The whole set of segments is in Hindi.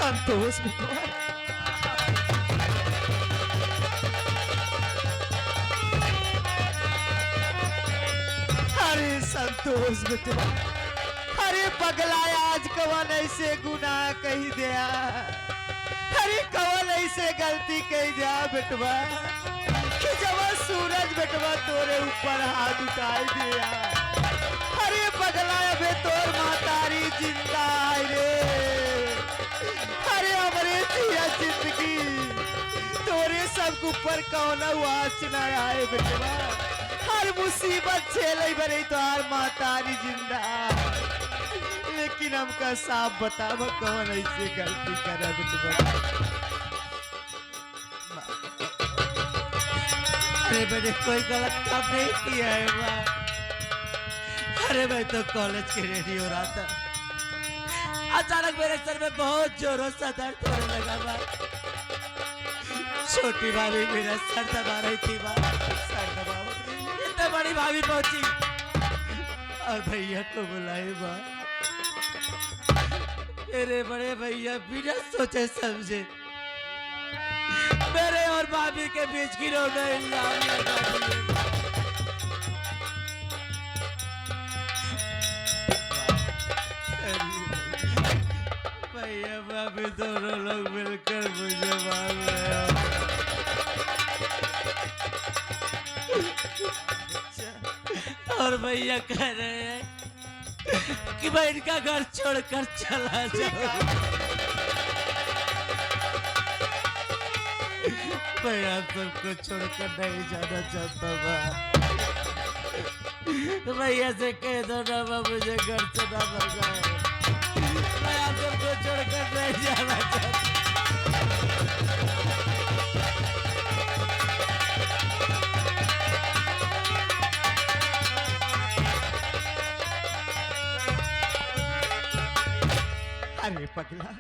संतोष बेटवा। अरे संतोष बेटवा, अरे पगला आज कवन ऐसे गुनाह कही दिया, अरे कवन ऐसे गलती कही दिया बेटवा कि जब सूरज बेटवा तोरे ऊपर हाथ उठाई दिया। अरे पगला अबे तोर मातारी जिंदा है रे। अरे हमरे जिया जिंदगी तोरे सब ऊपर कौन आवाज ना आए बेटवा। हर मुसीबत झेले बरे तो हर मातारी जिंदा, लेकिन हमका साफ बताव कौन ऐसे गलती करा बेटवा। अरे मैंने कोई गलत काम नहीं किया है माँ। अरे मैं तो कॉलेज के रेडी हो रहा था, अचानक मेरे सर में बहुत जोरों से दर्द होने लगा माँ। छोटी भाभी मेरा सर दबा रही थी माँ, सर दबा इतने बड़ी भाभी पहुंची और भैया को बुलाई माँ। मेरे बड़े भैया बिना सोचे समझे मेरे और भाभी के बीच गिरोने इल्जाम लगा दिए। भैया भाभी दोनों लोग मिलकर मुझे मार रहे हो। और भैया कह रहे हैं कि मैं इनका घर छोड़कर चला जाऊं। मैं आप सबको छोड़कर नहीं जाना चाहता माँ। भैया से कह दो ना माँ मुझे घर से ना भगाए। मैं आप सबको छोड़कर नहीं जाना चाहता। अरे पगला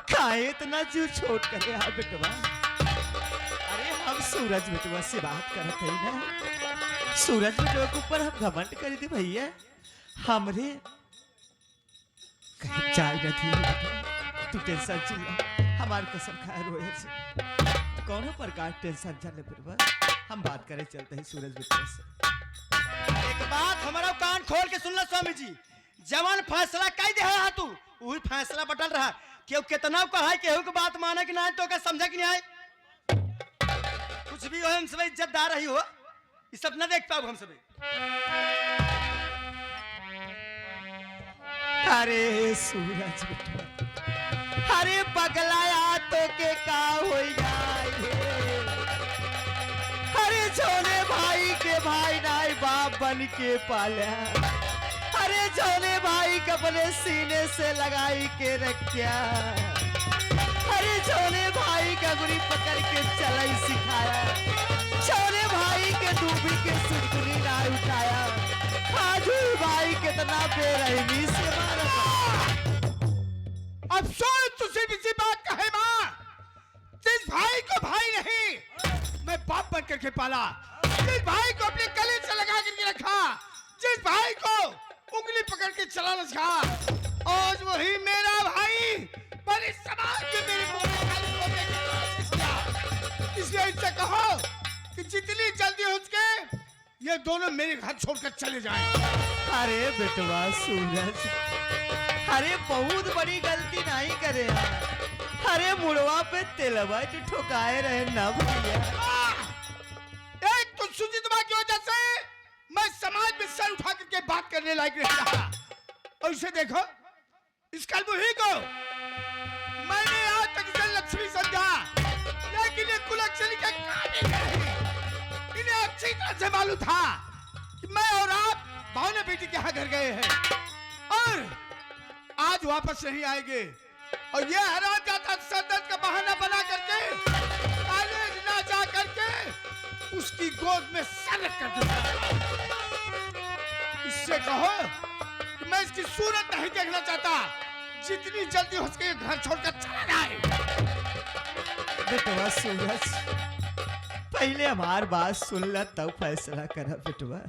काहे इतना जीव छोड़ कर रहा बेटवा। हम सूरज बेटवा से बात करते ही ना, सूरज बेटवा के ऊपर हम घमंड करी थी भैया। हमरे कहीं चाय न थी, तू टेंशन चिल्ला हमार कसम खाए रोए से कौन प्रकार टेंशन चले बेटवा। हम बात करे चलते ही सूरज बेटवा से। एक बात हमारा कान खोल के सुन लो स्वामी जी, जवान फैसला कई दे है तू वही फैसला बटल रहा। केहू कितना कहा केहू की बात माने कि ना तो क्या समझे कि नहीं आए। कुछ भी हो हम सब इज्जतदार रही हो, ये सब ना देख पाओ हम सब। अरे सूरज बेटवा, अरे पगलाया तो के का हो जाए। अरे छोने भाई के भाई नाई बाप बन के पाला। अरे छोने भाई के अपने सीने से लगाई के रखिया। अरे छोने भाई का गुड़ी पकड़ के चलाई सिखाया। छोने भाई के डूबी के सुरकुनी ना उठाया। आजू भाई कितना बेरहमी से मारा। अफसोस तुझसे किसी बात का है माँ। जिस भाई को भाई नहीं मैं बाप बन करके पाला, जिस भाई को अपने गले से लगा करके रखा, जिस भाई को उंगली पकड़ के चलाना सिखाया, आज वही मेरा भाई पर इस समाज में मेरे बोलने की कोशिश किया। इसलिए इससे कहो कि जितनी जल्दी हो सके ये दोनों मेरे घर छोड़कर चले जाएं। अरे बेटवा सूरज, अरे बहुत बड़ी गलती नहीं करे। अरे मुड़वा पे तेलवा ठोकाए रहे ना भैया। एक तो सुजितवा की वजह से मैं समाज में सर उठा करके बात करने लायक नहीं रहा। और इसे देखो इस कलबुही को मैंने आज तक इसे लक्ष्मी समझा, लेकिन ये कुलक्षणी के काटे गए। इन्हें अच्छी तरह से मालूम था कि मैं और आप भावना बेटी के यहाँ घर गए हैं और आज वापस नहीं आएंगे। और ये हराम जाता सदन का बहाना बना करके कॉलेज ना जा करके उसकी गोद में सर रख कर दूंगा। इससे कहो कि मैं इसकी सूरत नहीं देखना चाहता। जितनी जल्दी हो सके घर छोड़कर चला जाए। बेटवा सूरज, पहले हमार बात सुन ला तब फैसला करा बेटवा।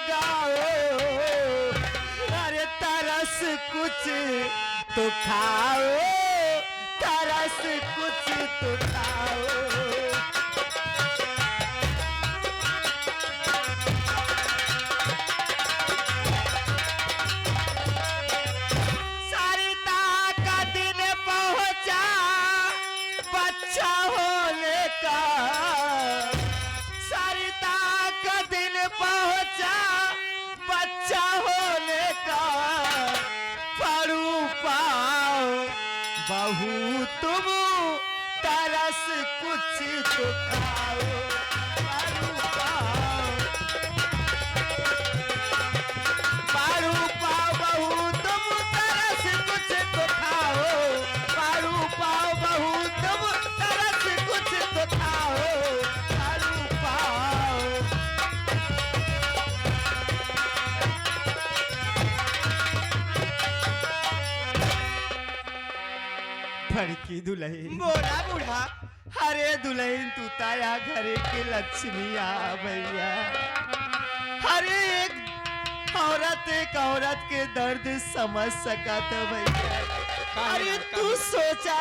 लगाओ, अरे तरस कुछ तो खाओ, तरस कुछ तो खाओ। सरिता का दिन पहुंचा बच्चा होने का, सरिता का दिन पहुंचा बच्चा होने का, पढ़ू पाओ बहू तुम तरस कुछ तो खाओ, पढ़ू पाओ, पढ़ू पाओ बहू तुम तरस कुछ तो खाओ, पढ़ू पाओ बहू तुम तरस कुछ तो खाओ, पढ़ू पाओ। भड़की दुल्हन बोला बूढ़ा। अरे दुल्हन तू ताया घरे के लक्ष्मी आ भैया। अरे एक औरत के दर्द समझ सका तो भैया। अरे तू सोचा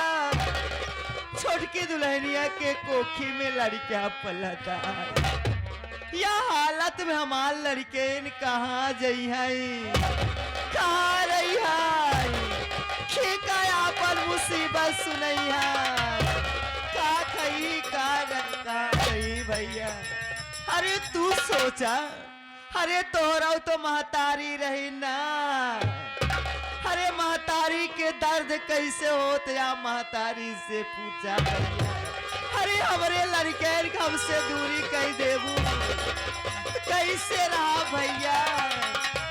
छोटकी दुल्हनिया के कोखी में लड़का पलता, या हालत में हमार लड़के कहाँ जई है, कहाँ रही है, खिकाया पर मुसीबत सुनई है, का कही का कही भैया। अरे तू सोचा, अरे तोहरा तो महतारी रही ना, अरे महतारी के दर्द कैसे होते या महतारी से पूछा भैया। अरे हमरे लड़के हमसे दूरी कही देबू कैसे रहा भैया,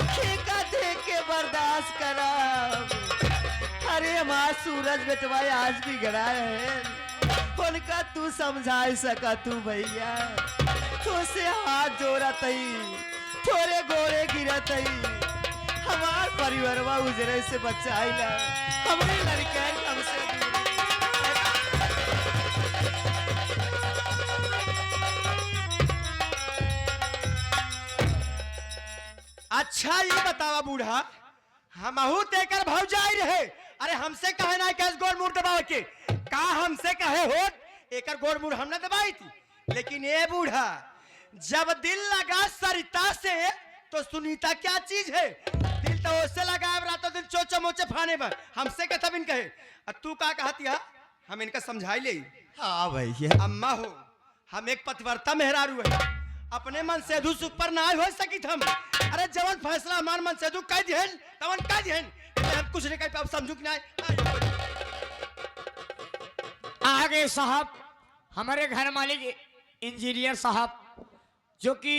ठेका दे के बर्दाश्त करा। अरे माँ सूरज बेटवा आज भी गड़ा है, उनका तू समझा सका तू भैया, तो से हाथ जोड़ा तई, थोड़े गोरे गिरा तई, हमार परिवारवा उजरे से बचाइला, हमरे लड़के हमसे दूरी। अच्छा ये बतावा बूढ़ा, हमहू तेकर भौजाई रहे, अरे हमसे कहे ना कैस गोड़ मुड़ दबाव के, का हमसे कहे हो एकर गोड़ मुड़ हमने दबाई थी। लेकिन ये बूढ़ा जब दिल लगा सरिता से तो सुनीता क्या चीज है, दिल तो उससे लगा रातों दिन चोचे मोचे फाने पर, हमसे क्या तब इन कहे। तू का कहती है, हम इनका समझाई ले। हाँ भैया। अम्मा हो, हम एक पतिव्रता मेहरारू है, अपने मन से अधू सुख पर ना हो सकी हम। अरे जवन फैसला हमार मन से अधू कह दिहन तवन कह दिहन, हम कुछ नहीं कह पाब, समझू कि नहीं। आगे साहब हमारे घर मालिक इंजीनियर साहब, जो कि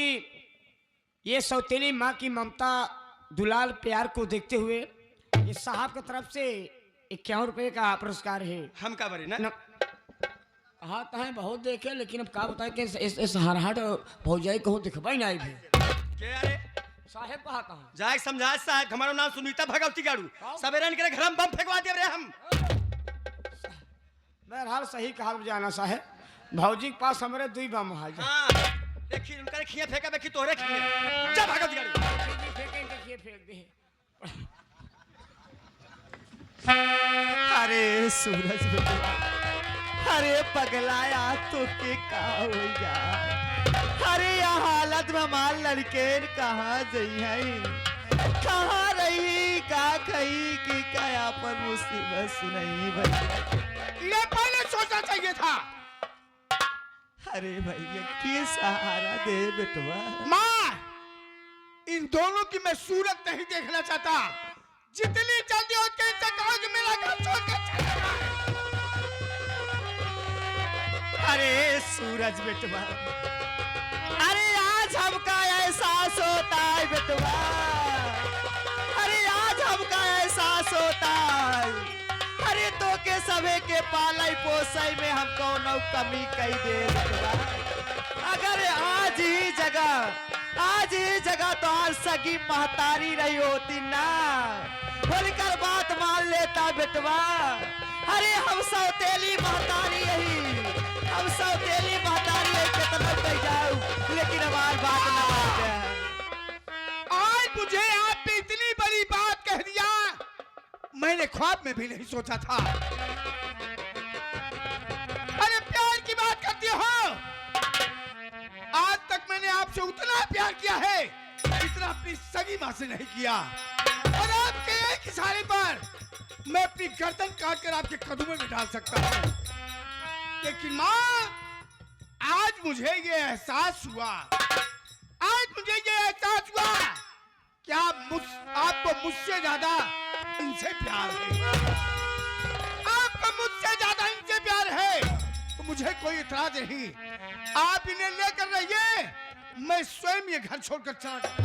ये सौतेली माँ की ममता दुलाल प्यार को देखते हुए इस साहब की तरफ से 51 रुपए का पुरस्कार है। हम का बरे ना हाँ तो है बहुत देखे, लेकिन अब का बताए कि इस हरहट भौजाई कहूँ दिखबा ही नहीं है। के अरे साहेब कहा कहाँ जाए समझा साहब, हमारा नाम सुनीता भगवती गाड़ू, सवेरे इनके घर में बम फेंकवा दिए रे हम। बहरहाल सही कहा जाना साहेब, भौजी के पास हमारे 2 बम है। हां देखी उनका खिया फेंका देखी तोरे खिया, जा भगवती गाड़ू फेंक दे। अरे सूरज बेटा, अरे पगलाया तो के का हो गया। अरे यह हालत में हमार लड़के कहाँ जई है, कहाँ रही का कही कि क्या पर मुसीबत सुनई भैया। ये पहले सोचना चाहिए था। अरे भैया की सहारा दे बेटवा। माँ, इन दोनों की मैं सूरत नहीं देखना चाहता, जितनी जल्दी हो के इनसे कहो कि मेरा घर छोड़ के चला जाए। अरे सूरज बेटवा, अरे आज हमका एहसास होता है बेटवा, अरे आज हमका एहसास होता है, अरे तो के सबे के पालाई पोसाई में हमको न कमी कही दे बेटवा। अगर आज ही जगह तो आज सगी महतारी रही होती ना, बोलकर बात मान लेता बेटवा। अरे हम सौतेली महतारी यही, हम सौतेली महतारी यही कितना कह जाऊं, लेकिन हमारी बात ना मान जाए। मैंने ख्वाब में भी नहीं सोचा था। अरे प्यार की बात करती हो, आज तक मैंने आपसे उतना प्यार किया है जितना अपनी सगी माँ से नहीं किया। और आपके एक इशारे पर मैं अपनी गर्दन काट कर आपके कदमों में डाल सकता हूँ। लेकिन माँ, आज मुझे ये एहसास हुआ, कि आपको मुझसे ज्यादा इनसे प्यार है। आपको मुझसे ज्यादा इनसे प्यार है तो मुझे कोई इतराज नहीं। आप इन्हें लेकर रहिए, मैं स्वयं ये घर छोड़कर चला जाऊंगा।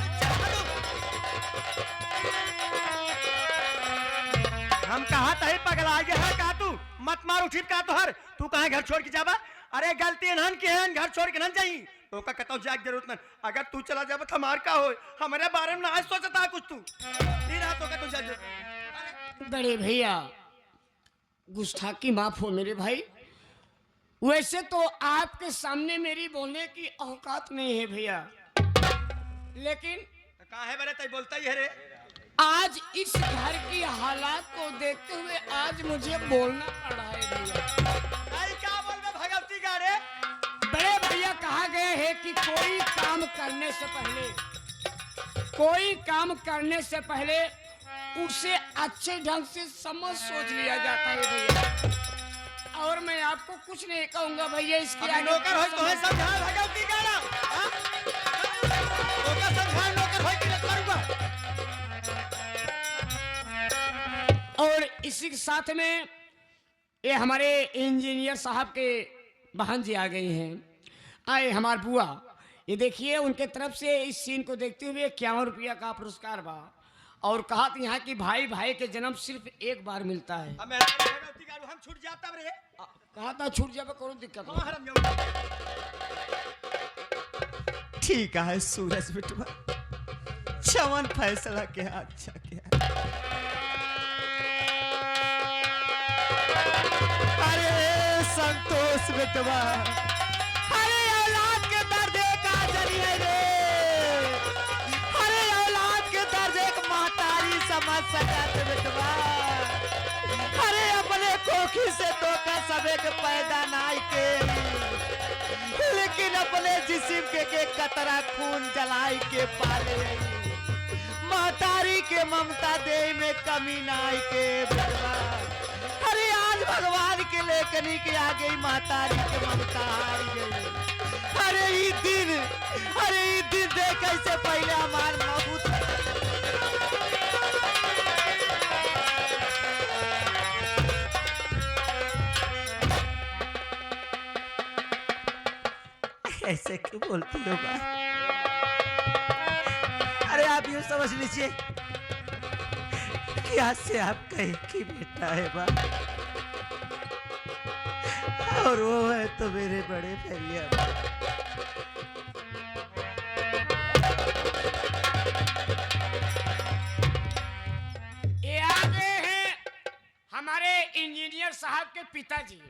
हम कहा तही पगला गया है का तू मत मार उठित का तो हर तू कहाँ घर छोड़ के जाबा। अरे गलती इन्हन की है, घर छोड़ के न जाई तो का कहता हूँ जाग जरूरत न। अगर तू चला जाबा तो हमार का हो, हमारे बारे में आज सोचता है कुछ तू दिन रात का तू जा। बड़े भैया गुस्ताखी माफ हो मेरे भाई, वैसे तो आपके सामने मेरी बोलने की औकात नहीं है भैया, लेकिन कहाँ है बड़े तय बोलता ही है रे। आज इस घर की हालात को देखते हुए आज मुझे बोलना पड़ रहा है भैया। क्या बोल रहे भगवती गाड़े। बड़े भैया कहा गए हैं कि कोई काम करने से पहले उसे अच्छे ढंग से समझ सोच लिया जाता है भैया। और मैं आपको कुछ नहीं कहूंगा भैया, इसके आगे नौकर हो तो है समझा भगवती गाड़ा। नौकर समझा नौकर हो कि करूंगा। और इसी के साथ में ये हमारे इंजीनियर साहब के बहन जी आ गई हैं। आए हमार बुआ, ये देखिए उनके तरफ से इस सीन को देखते हुए 51 रुपया का पुरस्कार बा। और कहा था यहाँ की भाई भाई के जन्म सिर्फ एक बार मिलता है। हम छूट जाता रे। कहा था छूट जाए कोई दिक्कत नहीं। ठीक है सूरज बिटवा, चवन फैसला के अच्छा क्या। अरे संतोष बिटवा, अरे औलाद के दर्द का जरिए रे, अरे औलाद के दर्द एक महतारी समझ सकत बिटवा। अरे अपने कोखी से तो का सबे के पैदा नाई के, लेकिन अपने जिस्म के कतरा खून जलाई के पाले। महतारी के ममता दे में कमी नाई के बिटवा। अरे आज भगवान के लेकनी के आ गई महतारी के ममता आई गई। अरे ई दिन देख कैसे पहले हमार मबूत ऐसे क्यों बोलती हो बा? अरे आप यूं समझ लीजिए कि आज से आपका एक ही बेटा है बा, और वो है तो मेरे बड़े भैया। ये आ गए हैं हमारे इंजीनियर साहब के पिताजी।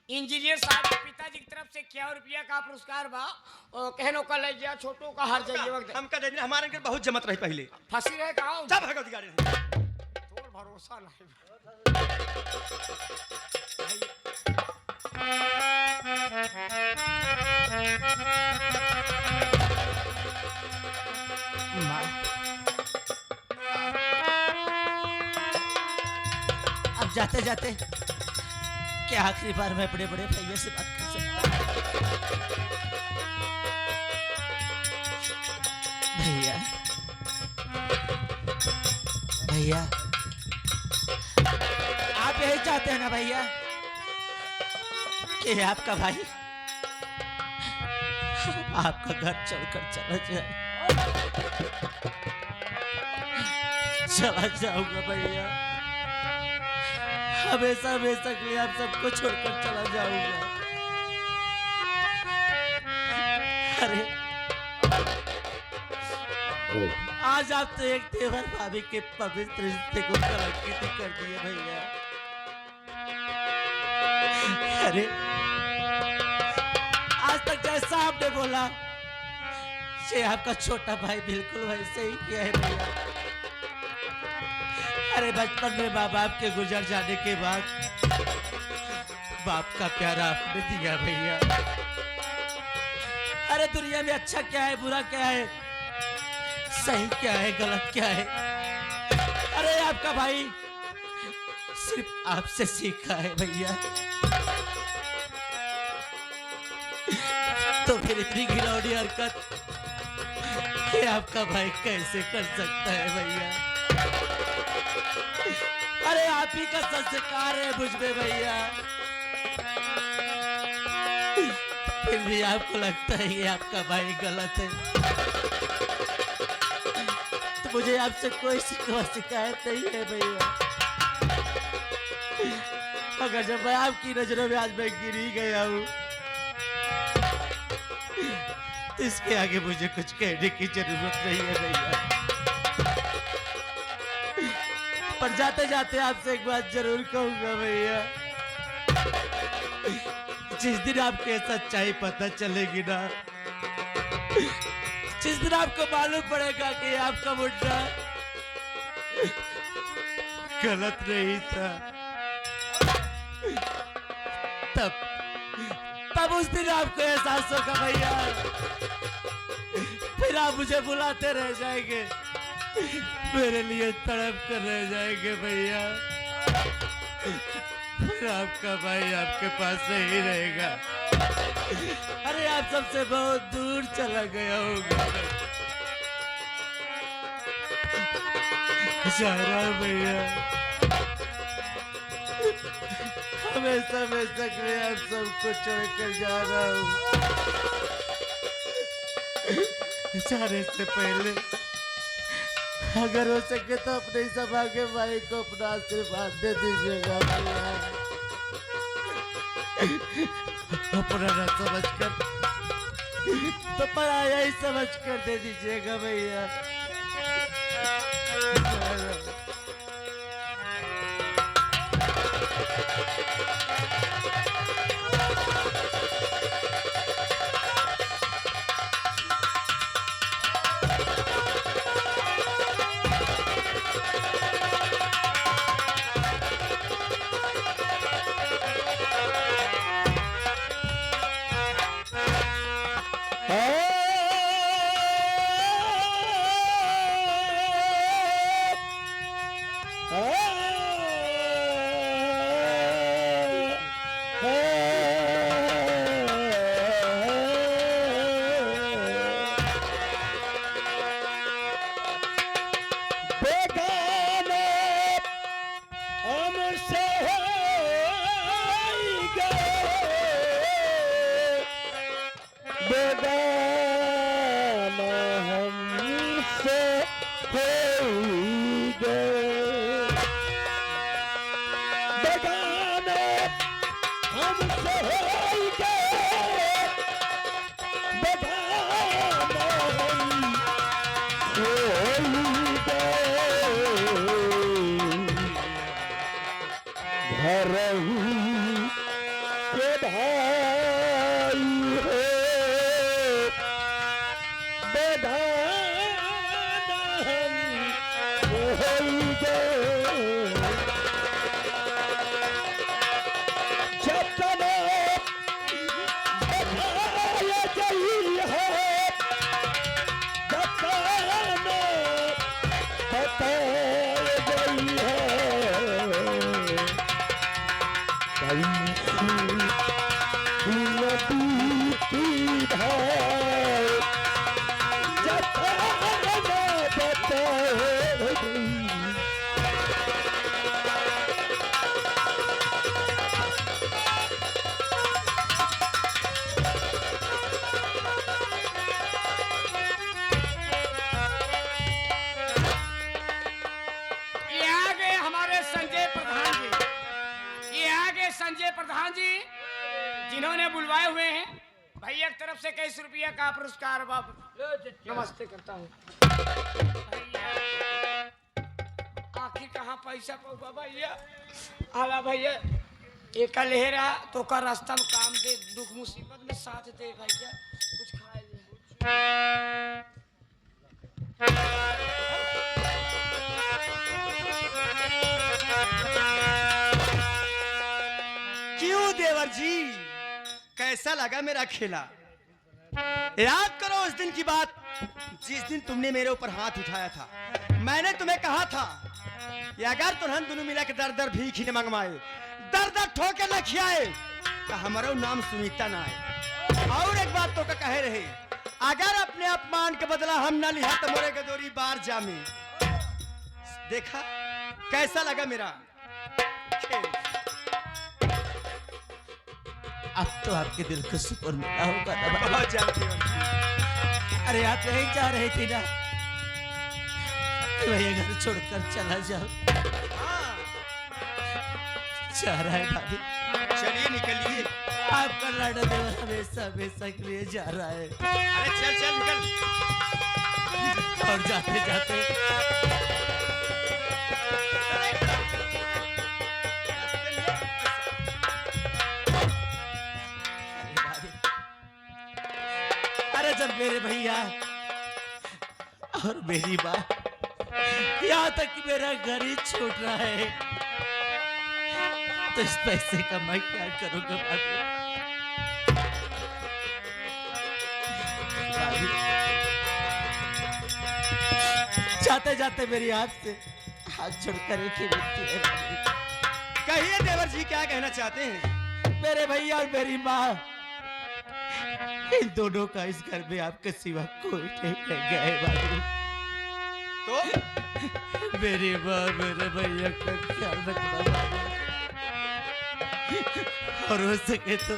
इंजीनियर साहब के पिताजी की तरफ से 51 रुपया का पुरस्कार बा। और कहनो का ले जा, छोटो का हर जाइए वक्त हम का दे हमारे घर बहुत जमत रही पहले। फंसी रहे गाँव सब भगवती गाड़ी तोर भरोसा नहीं। अब जाते जाते क्या आखिरी बार मैं बड़े बड़े भैया से बात कर सकता हूँ? भैया भैया, आप यही चाहते हैं ना भैया कि आपका भाई आपका घर छोड़कर चला जाए? चला जाऊंगा भैया, हमेशा हमेशा के लिए आप सबको छोड़कर चला जाऊंगा। अरे आज आप तो एक देवर भाभी के पवित्र रिश्ते को कलंकित कर दिए भैया। अरे आज तक जैसा आपने बोला से आपका छोटा भाई बिल्कुल वैसे ही किया है भैया। अरे बचपन में माँ बाप के गुजर जाने के बाद बाप का प्यारा आपने दिया भैया। अरे दुनिया में अच्छा क्या है, बुरा क्या है, सही क्या है, गलत क्या है, अरे आपका भाई सिर्फ आपसे सीखा है भैया। तो फिर इतनी घिनौनी हरकत ये आपका भाई कैसे कर सकता है भैया? अरे आप ही का संस्कार है मुझ में भैया, फिर भी आपको लगता है ये आपका भाई गलत है। तो मुझे आपसे कोई शिकायत नहीं है भैया, अगर जब मैं आपकी नजरों में आज मैं गिर ही गया हूँ तो इसके आगे मुझे कुछ कहने की जरूरत नहीं है भैया। पर जाते जाते आपसे एक बात जरूर कहूंगा भैया, जिस दिन आपको ये सच्चाई पता चलेगी ना, जिस दिन आपको मालूम पड़ेगा कि आपका मुंडा गलत नहीं था, तब उस दिन आपको एहसास होगा भैया, फिर आप मुझे बुलाते रह जाएंगे, मेरे लिए तड़प कर रह जाएंगे भैया, फिर आपका भाई आपके पास नहीं रहेगा। अरे आप सबसे बहुत दूर चला गया होगा, जा रहा हूं भैया, हमेशा मैं सकले आप सबको छोड़कर जा रहा हूँ। जाने से पहले अगर हो सके तो अपने सौभाग्य भाई को अपना आशीर्वाद दे दीजिएगा भैया, अपना न समझकर तो पराया ही समझकर दे दीजिएगा भैया। संजय प्रधान जी जिन्होंने बुलवाए हुए हैं भैया की तरफ से कैसे रुपया का पुरस्कार बाबू नमस्ते करता हूँ। आखिर कहाँ पैसा पहुँचा भैया आला भैया एक लेहरा तो का रास्ता में काम दे दुख मुसीबत में साथ दे भैया कुछ खाए कैसा लगा मेरा खेला? याद करो उस दिन की बात जिस दिन तुमने मेरे ऊपर हाथ उठाया था। मैंने तुम्हें कहा था कि अगर तुरंत दोनों मिला के दर दर भीख ही न मंगवाए, दर दर ठोके न खियाए, तो हमारा नाम सुनीता ना है। और एक बात तो का कहे रहे, अगर अपने अपमान के बदला हम न लिया तो मोरे गदोरी बार जामे। देखा कैसा लगा मेरा खेल? अब तो आपके दिल को सुकून मिला होगा ना बाबा? बहुत जानती हो। अरे आप यही जा रही थी ना कि भैया घर छोड़कर चला जाओ। हाँ, जा रहा है भाभी, चलिए निकलिए। आपका लाडा देवर हमेशा हमेशा के लिए जा रहा है। अरे चल चल निकल। और जाते जाते अरे जब मेरे भैया और मेरी माँ यहाँ तक कि मेरा घर ही छूट रहा है, तो इस पैसे का मैं क्या करूंगा भाभी? जाते जाते मेरी हाथ से हाथ छोड़कर एक ही विनती है भाभी। कहिए देवर जी क्या कहना चाहते हैं? मेरे भैया और मेरी माँ, इन दोनों का इस घर में आपके सिवा कोई नहीं रह गया है भाभी। तो मेरी माँ मेरे भैया का ख्याल रखना भाभी, और हो सके तो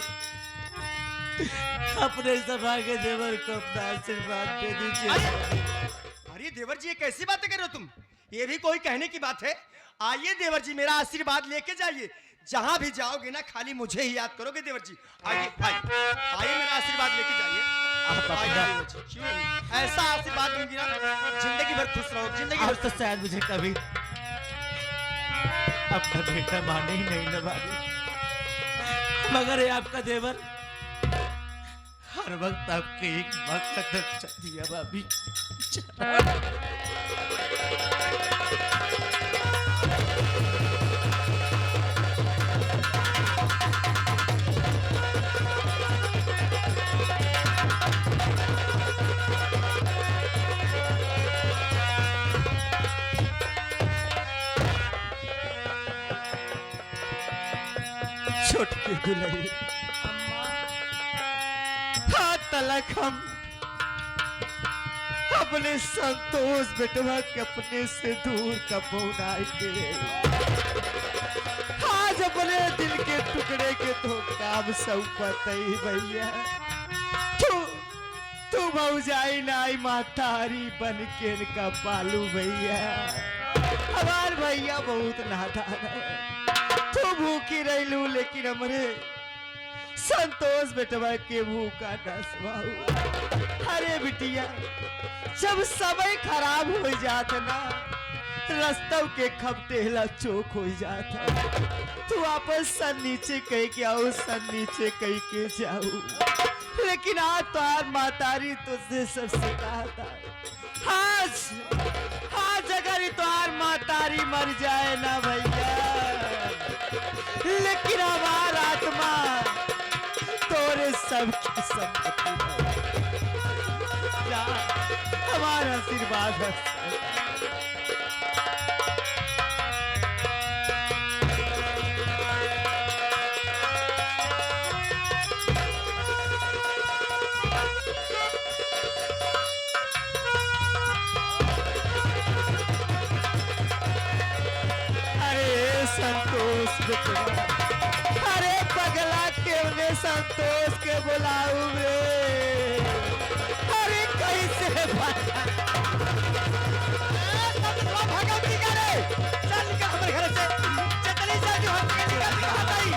अपने सभागे देवर को अपना आशीर्वाद दे दीजिए। अरे देवर जी ये कैसी बातें कर रहे हो तुम? ये भी कोई कहने की बात है? आइए देवर जी मेरा आशीर्वाद लेके जाइए। जहां भी जाओगे ना खाली मुझे ही याद करोगे देवर जी। आइए आइए आइए मेरा आशीर्वाद लेके जाइए। आइए देवर जी, क्यों नहीं? ऐसा आशीर्वाद दूंगी ना जिंदगी भर खुश रहो, जिंदगी आज भर। तो शायद मुझे कभी अपना बेटा माने ही नहीं ना भाभी, मगर ये आपका देवर हर वक्त आपके एक बात का दर्जा दिया भाभी। छोटकी दुलही, हाथ तलक हम अपने संतोष बेटवा के अपने से दूर कबो नाएंगे। आज अपने दिल के टुकड़े के तो काम सौंपत ही भैया। तू भौजाई नाई मातारी बन के इनका पालू भैया। हमार भैया बहुत नादान है। तू भूखी रहलू लेकिन हमरे संतोष बेटवा के भूखा नसवाऊ। अरे बिटिया जब समय खराब हो जाता ना, रास्तों के खपटेला चौक हो जाता, तू वापस सन नीचे कह के आओ, सन नीचे कह के जाओ। लेकिन आज तो आज मातारी तुझसे सब सिखाता। आज अगर तो आज मातारी मर जाए ना भैया, लेकिन हमारा आत्मा तोरे सबकी संपत्ति है। हमारा आशीर्वाद है। अरे संतोष बेटवा, अरे पगला के उन्हें संतोष के बुलाऊ रे। अरे कैसे भागा भगवती करे, चल निकल हमारे घर से। चतली जा जो हम निकल कहां गई?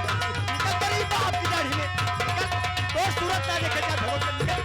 निकल तेरी बाप की दाढ़ी में निकल, तो सूरत ना देखे जा भगवती निकल।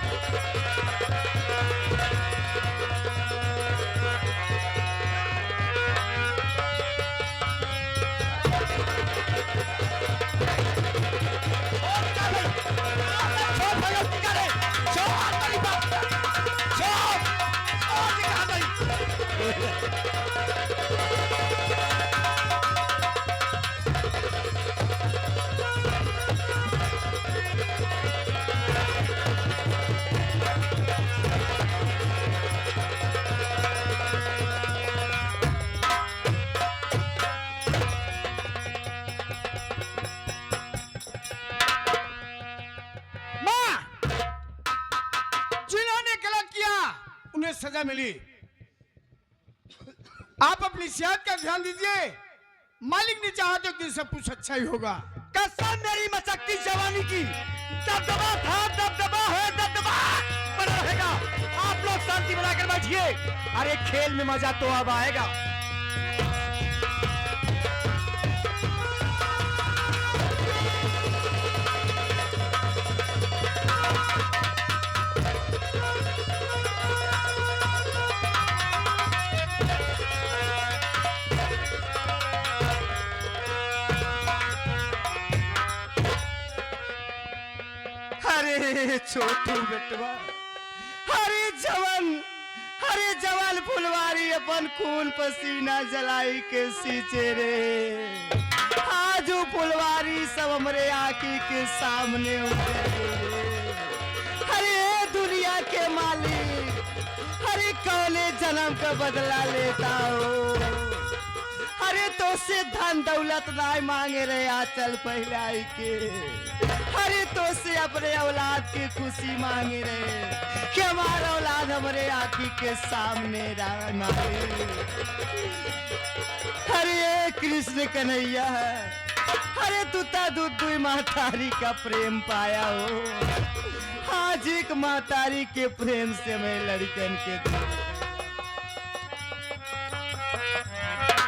उन्हें सजा मिली। आप अपनी सेहत का ध्यान दीजिए, मालिक ने चाहा तो एक दिन सब कुछ अच्छा ही होगा। कसम मेरी मचकती जवानी की, दबदबा था, दबदबा है, दबदबा बना रहेगा। आप लोग शांति बनाकर बैठिए, अरे खेल में मजा तो अब आएगा। अरे छोटू बेटवा, अरे जवान फुलवारी अपन खून पसीना जलाई के सींचे रे। आज वो फुलवारी सब हमरे आँखी के सामने उतरे रे। अरे दुनिया के मालिक, अरे कौने जन्म का बदला लेता हो। अरे तो से धन दौलत ना मांगे रहे आचल पहलाई के। अरे तो से अपने औलाद की खुशी मांगे रहे कि हमारा औलाद हमारे आँखी के सामने रहना। अरे कृष्ण कन्हैया, अरे तुता दुई महतारी का प्रेम पाया हो। आज एक महतारी के प्रेम से मैं लड़कन के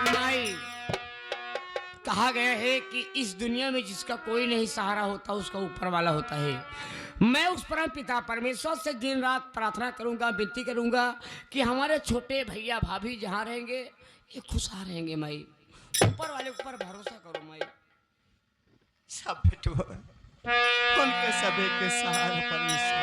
नहीं, कहा गया है कि इस दुनिया में जिसका कोई नहीं सहारा होता उसका ऊपर वाला होता है। मैं उस परम पिता परमेश्वर से दिन रात प्रार्थना करूंगा, विनती करूंगा कि हमारे छोटे भैया भाभी जहाँ रहेंगे ये खुशहाल रहेंगे। माई ऊपर वाले ऊपर भरोसा करो माई। सब बेटवा उनके सबे के सहारे परमेश्वर।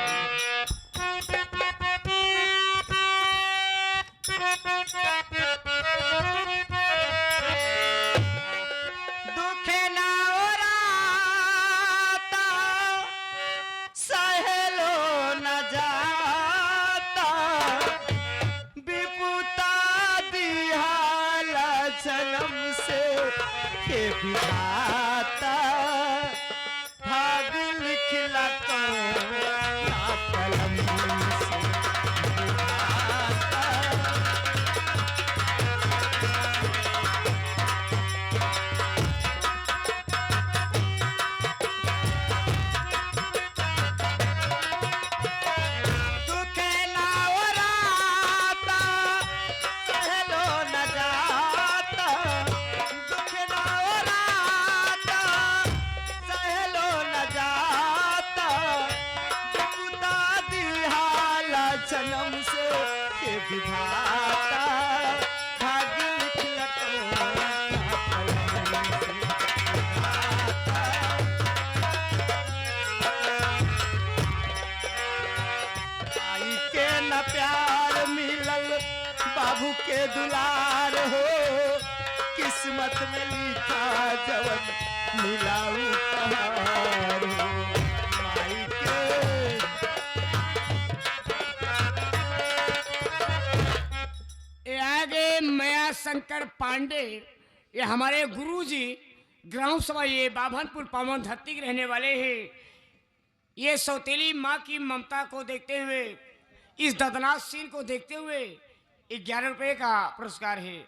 विधाता भाग लिखला तो ना कलम से विधाता। दुखे ना ओराता सहलो न जाता। दुखे ना ओराता सहलो न जाता। विपुता दिहाला जन्म से के विधाता भाग लिखला तो ना कलम से विधाता। आई के न प्यार मिलल बाबू के दुलार हो। किस्मत में लिखा जवन मिला उपहार हो। माई के ये आगे मया शंकर पांडे, ये हमारे गुरुजी ग्राम सभा ये बाभनपुर पावन धरती के रहने वाले हैं। ये सौतेली माँ की ममता को देखते हुए, इस दर्दनाक सीन को देखते हुए 11 रुपए का पुरस्कार है।